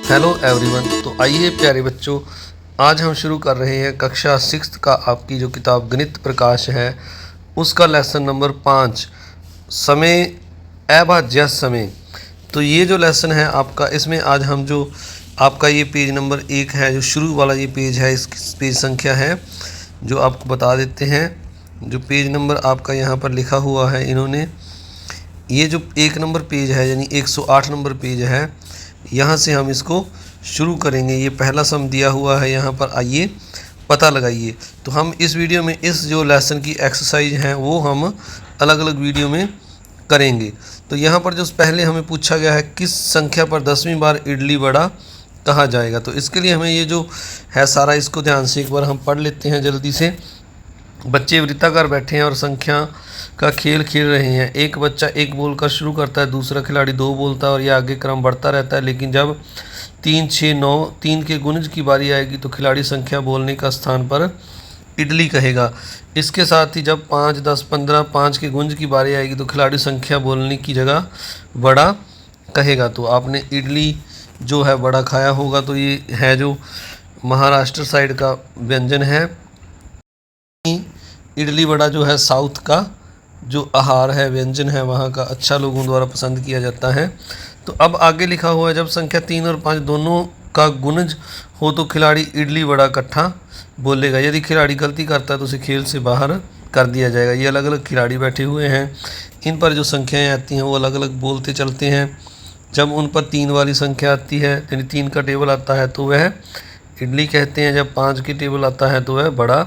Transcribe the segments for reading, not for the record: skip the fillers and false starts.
Hello everyone. तो आइए प्यारे बच्चों, आज हम शुरू कर रहे हैं कक्षा 6 का आपकी जो किताब गणित प्रकाश है उसका लेसन नंबर 5 समय अभाज्य समय। तो ये जो लेसन है आपका, इसमें आज हम जो आपका ये पेज नंबर 1 है, जो शुरू वाला ये पेज है, इस पेज संख्या है जो आपको बता देते हैं। जो पेज नंबर आपका यहाँ पर लिखा हुआ है इन्होंने, ये जो 1 नंबर पेज है यानी 108 नंबर पेज है, यहाँ से हम इसको शुरू करेंगे। ये पहला सम दिया हुआ है यहाँ पर, आइए पता लगाइए। तो हम इस वीडियो में इस जो लेसन की एक्सरसाइज हैं वो हम अलग अलग वीडियो में करेंगे। तो यहाँ पर जो पहले हमें पूछा गया है, किस संख्या पर 10वीं बार इडली वड़ा कहा जाएगा। तो इसके लिए हमें ये जो है सारा, इसको ध्यान से एक बार हम पढ़ लेते हैं जल्दी से। बच्चे वृत्ताकार बैठे हैं और संख्या का खेल खेल रहे हैं। एक बच्चा एक बोलकर शुरू करता है, दूसरा खिलाड़ी 2 बोलता है और यह आगे क्रम बढ़ता रहता है। लेकिन जब 3, 6, 9 3 के गुणज की बारी आएगी तो खिलाड़ी संख्या बोलने का स्थान पर इडली कहेगा। इसके साथ ही जब 5, 10, 15 5 के गुंज की बारी आएगी तो खिलाड़ी संख्या बोलने की जगह बड़ा कहेगा। तो आपने इडली जो है बड़ा खाया होगा, तो ये है जो महाराष्ट्र साइड का व्यंजन है। इडली वड़ा जो है साउथ का जो आहार है, व्यंजन है, वहाँ का अच्छा लोगों द्वारा पसंद किया जाता है। तो अब आगे लिखा हुआ है, जब संख्या 3 और 5 दोनों का गुणज हो तो खिलाड़ी इडली वड़ा इकट्ठा बोलेगा। यदि खिलाड़ी गलती करता है तो उसे खेल से बाहर कर दिया जाएगा। ये अलग अलग खिलाड़ी बैठे हुए हैं, इन पर जो संख्याएँ आती हैं वो अलग अलग बोलते चलते हैं। जब उन पर 3 वाली संख्या आती है, यानी 3 का टेबल आता है तो वह इडली कहते हैं। जब 5 के टेबल आता है तो वह बड़ा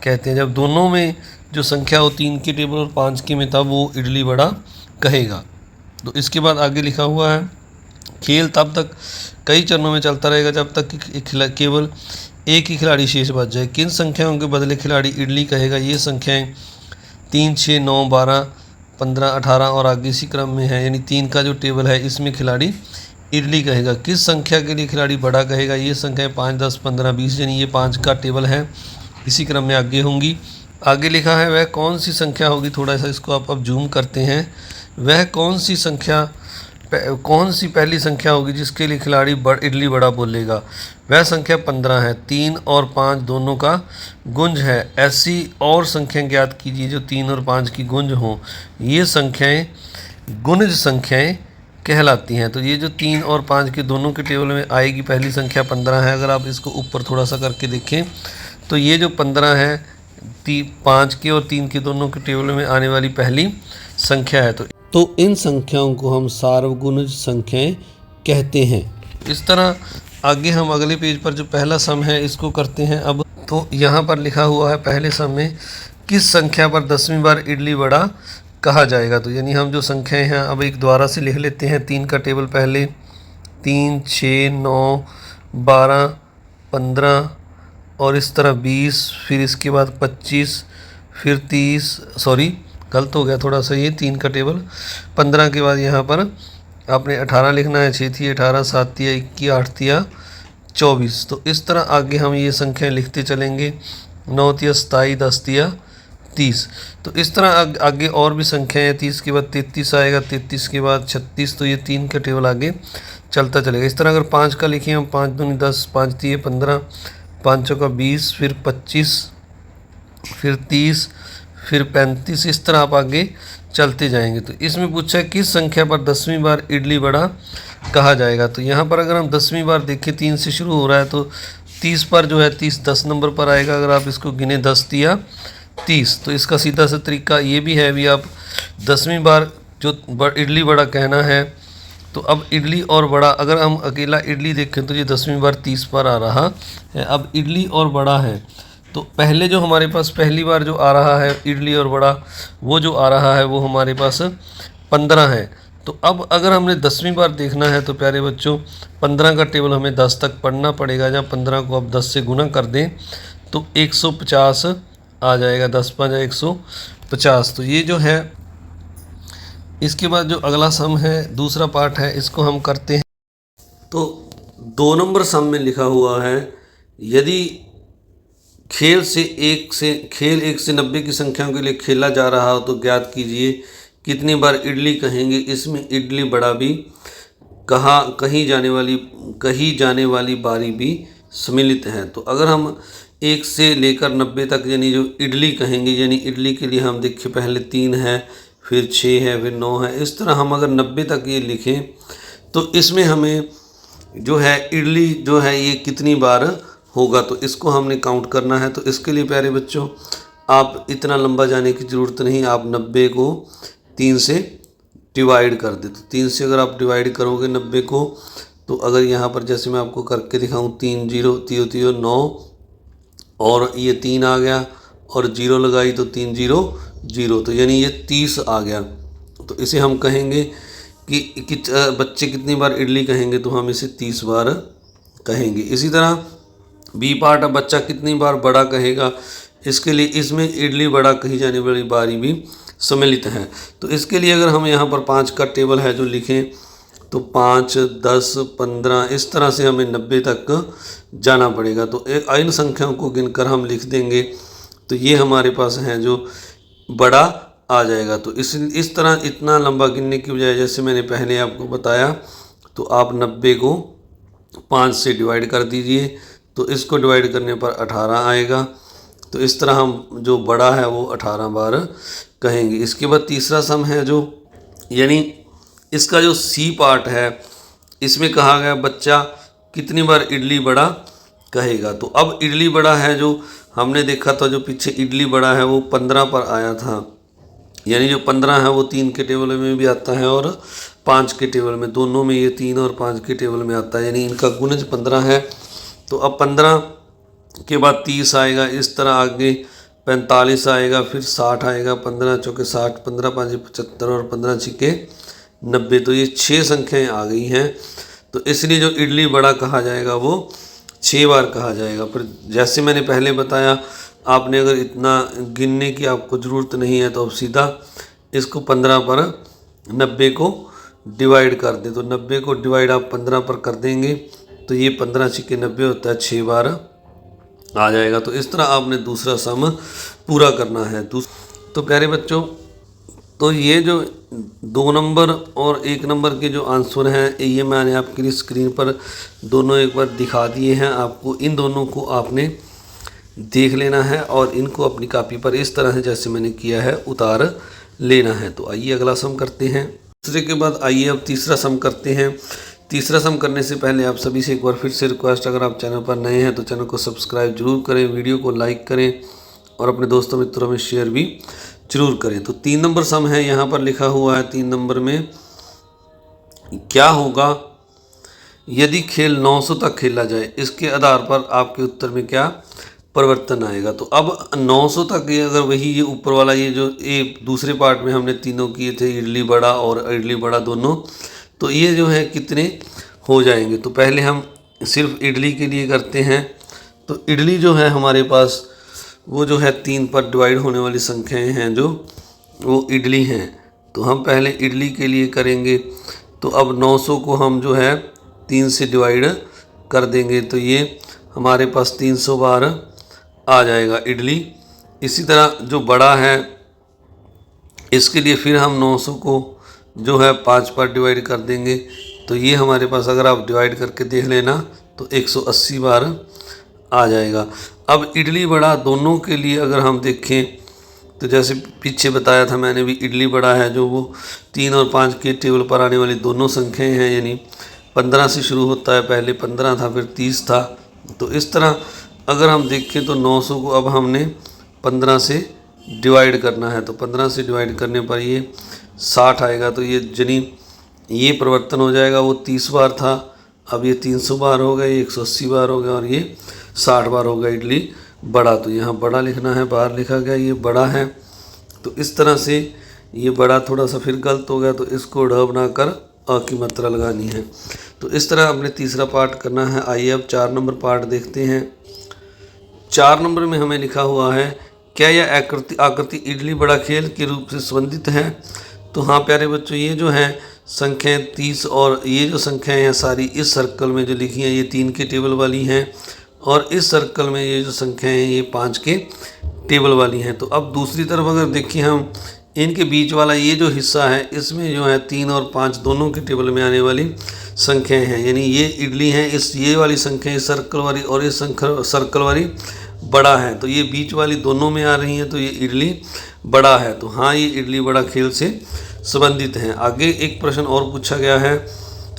कहते हैं। जब दोनों में जो संख्या हो 3 के टेबल और 5 के में, तब वो इडली वड़ा कहेगा। तो इसके बाद आगे लिखा हुआ है, खेल तब तक कई चरणों में चलता रहेगा जब तक कि केवल एक ही खिलाड़ी शेष बच जाए। किन संख्याओं के बदले खिलाड़ी इडली कहेगा? ये संख्याएं 3, 6, 9, 12, 15, 18 और आगे इसी क्रम में है। यानी 3 का जो टेबल है इसमें खिलाड़ी इडली कहेगा। किस संख्या के लिए खिलाड़ी बड़ा कहेगा? ये संख्याएं 5, 10, 15, 20, यानी ये 5 का टेबल है, इसी क्रम में आगे होंगी। आगे लिखा है, वह कौन सी संख्या होगी, थोड़ा सा इसको आप अब जूम करते हैं। वह कौन सी पहली संख्या होगी जिसके लिए खिलाड़ी इडली बड़ा बोलेगा? वह संख्या 15 है। 3 और 5 दोनों का गुंज है। ऐसी और संख्या ज्ञात कीजिए जो 3 और 5 की गुंज हो। ये संख्याएं गुणज संख्याएं कहलाती हैं। तो ये जो 3 और 5 के दोनों के टेबल में आएगी पहली संख्या 15 है। अगर आप इसको ऊपर थोड़ा सा करके देखें तो ये जो 15 है 5 के और 3 के दोनों के टेबल में आने वाली पहली संख्या है। तो इन संख्याओं को हम सार्वगुणज संख्याएं कहते हैं। इस तरह आगे हम अगले पेज पर जो पहला सम है इसको करते हैं। अब तो यहाँ पर लिखा हुआ है, पहले सम में किस संख्या पर 10वीं बार इडली वड़ा कहा जाएगा। तो यानी हम जो संख्याएं हैं अब एक द्वारा से लिख लेते हैं। 3 का टेबल पहले 3, 6, 9, 12, 15 और इस तरह 20, फिर इसके बाद 25, फिर 30, सॉरी गलत हो गया थोड़ा सा, ये 3 का टेबल 15 के बाद यहाँ पर आपने 18 लिखना है। 6 थी 18, 7 तिया 21, 8 तिया 24। तो इस तरह आगे हम ये संख्याएं लिखते चलेंगे। 9 तिया 27, 10 तिया 30। तो इस तरह आगे और भी संख्याएं हैं। 30 के बाद 33 आएगा, 33 के बाद 36। तो ये 3 का टेबल आगे चलता चलेगा। इस तरह अगर 5 का लिखें हम, 5 दूनी 10, 5 तिये 15, 5 चौका 20, फिर 25, फिर 30, फिर 35। इस तरह आप आगे चलते जाएंगे। तो इसमें पूछा है किस संख्या पर 10वीं बार इडली वड़ा कहा जाएगा। तो यहाँ पर अगर हम 10वीं बार देखें, 3 से शुरू हो रहा है तो 30 पर जो है 30 10 नंबर पर आएगा। अगर आप इसको गिने 10 तिया 30, तो इसका सीधा सा तरीका ये भी है भी, आप 10वीं बार जो इडली वड़ा कहना है तो अब इडली और बड़ा, अगर हम अकेला इडली देखें तो ये 10वीं बार 30 पर आ रहा है। अब इडली और बड़ा है तो पहले जो हमारे पास पहली बार जो आ रहा है इडली और बड़ा, वो जो आ रहा है वो हमारे पास 15 है। तो अब अगर हमने 10वीं बार देखना है तो प्यारे बच्चों 15 का टेबल हमें 10 तक पढ़ना पड़ेगा। जहाँ 15 को अब 10 से गुना कर दें तो 150 आ जाएगा। 10 5 150। तो ये जो है, इसके बाद जो अगला सम है, दूसरा पार्ट है, इसको हम करते हैं। तो 2 नंबर सम में लिखा हुआ है, यदि खेल 1 से 90 की संख्याओं के लिए खेला जा रहा हो तो ज्ञात कीजिए कितनी बार इडली कहेंगे। इसमें इडली बड़ा भी कही जाने वाली कही जाने वाली बारी भी सम्मिलित है। तो अगर हम 1 से लेकर 90 तक यानी जो इडली कहेंगे, यानी इडली के लिए हम देखिए पहले 3 है, फिर 6 है, फिर 9 है, इस तरह हम अगर 90 तक ये लिखें तो इसमें हमें जो है इडली जो है ये कितनी बार होगा, तो इसको हमने काउंट करना है। तो इसके लिए प्यारे बच्चों आप इतना लंबा जाने की ज़रूरत नहीं, आप 90 को 3 से डिवाइड कर दे। तो 3 से अगर आप डिवाइड करोगे 90 को, तो अगर यहाँ पर जैसे मैं आपको करके दिखाऊँ 3 0 3 3 9 और ये 3 आ गया और 0 लगाई तो 3 0 0, तो यानी ये 30 आ गया। तो इसे हम कहेंगे कि बच्चे कितनी बार इडली कहेंगे, तो हम इसे 30 बार कहेंगे। इसी तरह बी पार्ट, अब बच्चा कितनी बार बड़ा कहेगा, इसके लिए इसमें इडली बड़ा कही जाने वाली बारी भी सम्मिलित है। तो इसके लिए अगर हम यहाँ पर 5 का टेबल है जो लिखें, तो 5 10 15 इस तरह से हमें 90 तक जाना पड़ेगा। तो इन संख्याओं को गिनकर हम लिख देंगे, तो ये हमारे पास हैं जो बड़ा आ जाएगा। तो इस तरह इतना लंबा गिनने की बजाय जैसे मैंने पहले आपको बताया, तो आप 90 को 5 से डिवाइड कर दीजिए, तो इसको डिवाइड करने पर 18 आएगा। तो इस तरह हम जो बड़ा है वो 18 बार कहेंगे। इसके बाद तीसरा सम है जो, यानी इसका जो सी पार्ट है, इसमें कहा गया बच्चा कितनी बार इडली बड़ा कहेगा। तो अब इडली बड़ा है जो हमने देखा था, जो पीछे इडली बड़ा है वो 15 पर आया था, यानी जो 15 है वो 3 के टेबल में भी आता है और 5 के टेबल में, दोनों में ये 3 और 5 के टेबल में आता है, यानी इनका गुणज 15 है। तो अब 15 के बाद 30 आएगा, इस तरह आगे 45 आएगा, फिर 60 आएगा, 15 चौके 60, 15 5 75 और 15 छिके 90। तो ये 6 संख्याएं आ गई हैं। तो इसलिए जो इडली बड़ा कहा जाएगा वो 6 बार कहा जाएगा। फिर जैसे मैंने पहले बताया, आपने अगर इतना गिनने की आपको ज़रूरत नहीं है, तो अब सीधा इसको 15 पर 90 को डिवाइड कर दें। तो 90 को डिवाइड आप 15 पर कर देंगे, तो ये 15 छिके 90 होता है, 6 बार आ जाएगा। तो इस तरह आपने दूसरा सम पूरा करना है। तो प्यारे बच्चों, तो ये जो 2 नंबर और 1 नंबर के जो आंसर हैं, ये मैंने आपके लिए स्क्रीन पर दोनों एक बार दिखा दिए हैं। आपको इन दोनों को आपने देख लेना है और इनको अपनी कॉपी पर इस तरह से जैसे मैंने किया है उतार लेना है। तो आइए अगला सम करते हैं। दूसरे के बाद आइए अब तीसरा सम करते हैं। तीसरा सम करने से पहले आप सभी से एक बार फिर से रिक्वेस्ट, अगर आप चैनल पर नए हैं तो चैनल को सब्सक्राइब जरूर करें, वीडियो को लाइक करें और अपने दोस्तों मित्रों में शेयर भी जरूर करें। तो 3 नंबर सम है, यहाँ पर लिखा हुआ है 3 नंबर में, क्या होगा यदि खेल 900 तक खेला जाए, इसके आधार पर आपके उत्तर में क्या परिवर्तन आएगा। तो अब 900 तक ये अगर वही ये ऊपर वाला ये जो दूसरे पार्ट में हमने तीनों किए थे, इडली बड़ा और इडली बड़ा दोनों, तो ये जो है कितने हो जाएंगे। तो पहले हम सिर्फ इडली के लिए करते हैं। तो इडली जो है हमारे पास वो जो है 3 पर डिवाइड होने वाली संख्याएं हैं जो वो इडली हैं। तो हम पहले इडली के लिए करेंगे। तो अब 900 को हम जो है 3 से डिवाइड कर देंगे, तो ये हमारे पास 300 बार आ जाएगा इडली। इसी तरह जो बड़ा है इसके लिए फिर हम 900 को जो है 5 पर डिवाइड कर देंगे, तो ये हमारे पास अगर आप डिवाइड करके देख लेना तो 180 बार आ जाएगा। अब इडली बड़ा दोनों के लिए अगर हम देखें, तो जैसे पीछे बताया था मैंने भी, इडली बड़ा है जो वो 3 और 5 के टेबल पर आने वाली दोनों संख्याएं हैं, यानी 15 से शुरू होता है, पहले 15 था फिर 30 था। तो इस तरह अगर हम देखें तो 900 को अब हमने 15 से डिवाइड करना है। तो 15 से डिवाइड करने पर ये 60 आएगा। तो ये जनी ये परिवर्तन हो जाएगा, वो 30 बार था, अब ये 300 बार हो गया, ये 180 बार हो गया और ये 60 बार हो गया इडली बड़ा। तो यहाँ बड़ा लिखना है, बाहर लिखा गया ये बड़ा है। तो इस तरह से ये बड़ा थोड़ा सा फिर गलत हो गया, तो इसको ढ बनाकर अ की मात्रा लगानी है। तो इस तरह हमने तीसरा पार्ट करना है। आइए अब 4 नंबर पार्ट देखते हैं। 4 नंबर में हमें लिखा हुआ है, क्या यह आकृति इडली बड़ा खेल के रूप से संबंधित है। तो हाँ प्यारे बच्चों, ये जो है संख्याएं 30 और ये जो संख्याएं हैं सारी इस सर्कल में जो लिखी हैं ये 3 के टेबल वाली हैं, और इस सर्कल में ये जो संख्याएं हैं ये 5 के टेबल वाली हैं। तो अब दूसरी तरफ अगर देखें हम इनके बीच वाला ये जो हिस्सा है इसमें जो है 3 और 5 दोनों के टेबल में आने वाली संख्याएं हैं, यानी ये इडली हैं, इस ये वाली संख्या इस सर्कल वाली और इस सर्कल वाली बड़ा है, तो ये बीच वाली दोनों में आ रही हैं, तो ये इडली बड़ा है। तो हाँ, ये इडली बड़ा खेल से संबंधित हैं। आगे एक प्रश्न और पूछा गया है,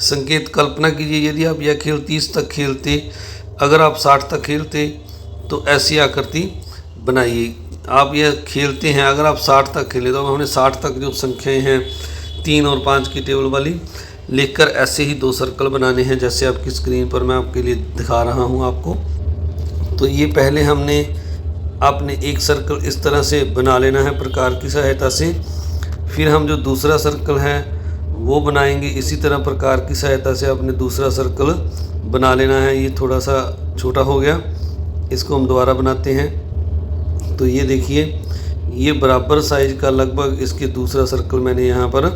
संकेत कल्पना कीजिए यदि आप यह खेल 30 तक खेलते, अगर आप 60 तक खेलते तो ऐसी आकृति बनाइए। आप यह खेलते हैं, अगर आप 60 तक खेले तो हमने 60 तक जो संख्याएं हैं 3 और 5 की टेबल वाली लिखकर ऐसे ही 2 सर्कल बनाने हैं, जैसे आपकी स्क्रीन पर मैं आपके लिए दिखा रहा हूं आपको। तो ये पहले आपने एक सर्कल इस तरह से बना लेना है प्रकार की सहायता से, फिर हम जो दूसरा सर्कल है वो बनाएंगे इसी तरह प्रकार की सहायता से आपने दूसरा सर्कल बना लेना है। ये थोड़ा सा छोटा हो गया, इसको हम दोबारा बनाते हैं। तो ये देखिए, ये बराबर साइज का लगभग इसके दूसरा सर्कल मैंने यहाँ पर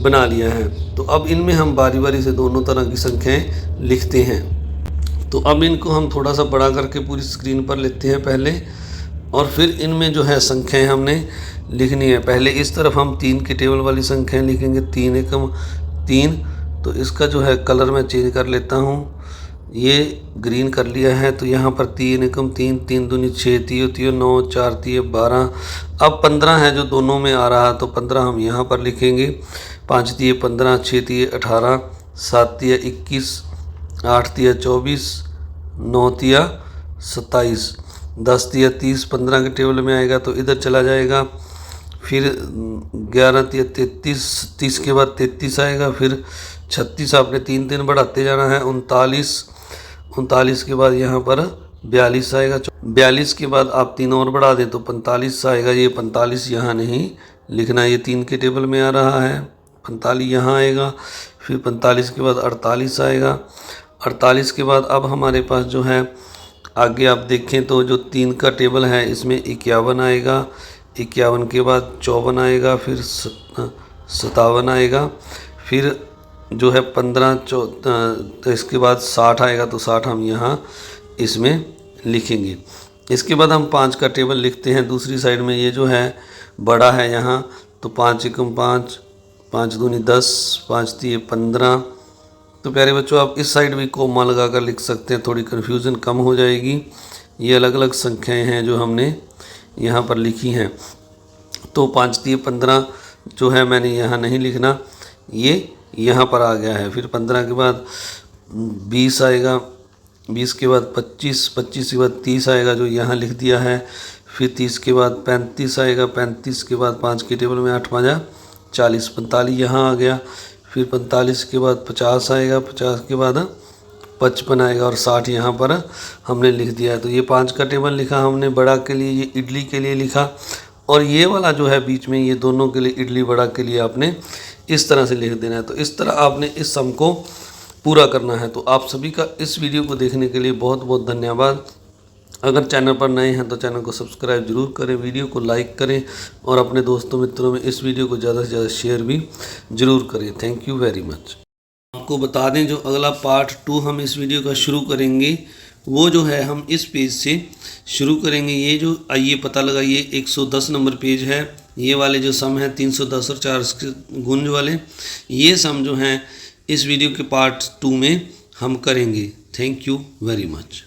बना लिया है। तो अब इनमें हम बारी बारी से दोनों तरह की संख्याएं लिखते हैं। तो अब इनको हम थोड़ा सा बड़ा करके पूरी स्क्रीन पर लेते हैं पहले, और फिर इनमें जो है संख्याएं हमने लिखनी है। पहले इस तरफ हम 3 की टेबल वाली संख्याएं लिखेंगे, 3 एकम 3। तो इसका जो है कलर मैं चेंज कर लेता हूँ, ये ग्रीन कर लिया है। तो यहाँ पर 3 एकम 3, 3 दूनी 6, 3 9, 4 12। अब 15 है जो दोनों में आ रहा, तो 15 हम यहाँ पर लिखेंगे। 5 3 15, 6 3 18, 7 3 21, 8 3 24, 9 3 27, 10 3 30। 15 के टेबल में आएगा तो इधर चला जाएगा, फिर 11 3 33, 30 के बाद 33 आएगा, फिर 36 आपने 3 3 बढ़ाते जाना है, 39 के बाद यहाँ पर 42 आएगा, 42 के बाद आप 3 और बढ़ा दें तो 45 आएगा। ये 45 यहाँ नहीं लिखना, ये 3 के टेबल में आ रहा है, 45 यहाँ आएगा, फिर 45 के बाद 48 आएगा। 48 के बाद अब हमारे पास जो है आगे आप देखें तो जो 3 का टेबल है इसमें 51 आएगा, 51 के बाद 54 आएगा, फिर 57 आएगा, फिर जो है 15 तो इसके बाद 60 आएगा, तो 60 हम यहाँ इसमें लिखेंगे। इसके बाद हम 5 का टेबल लिखते हैं दूसरी साइड में। ये जो है बड़ा है यहाँ, तो 5 एकम 5, 5 दूनी 10, 5 3 15। तो प्यारे बच्चों, आप इस साइड भी कोमा लगा कर लिख सकते हैं, थोड़ी कन्फ्यूज़न कम हो जाएगी। ये अलग अलग संख्याएँ हैं जो हमने यहाँ पर लिखी हैं। तो 5 3 15 जो है मैंने यहाँ नहीं लिखना, ये यहाँ पर आ गया है। फिर 15 के बाद 20 आएगा, 20 के बाद 25, 25 के बाद 30 आएगा जो यहाँ लिख दिया है, फिर 30 के बाद 35 आएगा, 35 के बाद 5 के टेबल में 8 5 40, 45 यहाँ आ गया, फिर 45 के बाद 50 आएगा, 50 के बाद 55 आएगा, और 60 यहाँ पर हमने लिख दिया है। तो ये 5 का टेबल लिखा हमने बड़ा के लिए, ये इडली के लिए लिखा, और ये वाला जो है बीच में ये दोनों के लिए इडली बड़ा के लिए आपने इस तरह से लिख देना है। तो इस तरह आपने इस सम को पूरा करना है। तो आप सभी का इस वीडियो को देखने के लिए बहुत बहुत धन्यवाद। अगर चैनल पर नए हैं तो चैनल को सब्सक्राइब जरूर करें, वीडियो को लाइक करें, और अपने दोस्तों मित्रों में इस वीडियो को ज़्यादा से ज़्यादा शेयर भी ज़रूर करें। Thank you very much. आपको बता दें, जो अगला पार्ट 2 हम इस वीडियो का शुरू करेंगे वो जो है हम इस पेज से शुरू करेंगे। ये जो आइए पता लगाइए 110 नंबर पेज है, ये वाले जो सम है 310 और 4 के गुंज वाले, ये सम जो हैं इस वीडियो के पार्ट 2 में हम करेंगे। Thank you very much.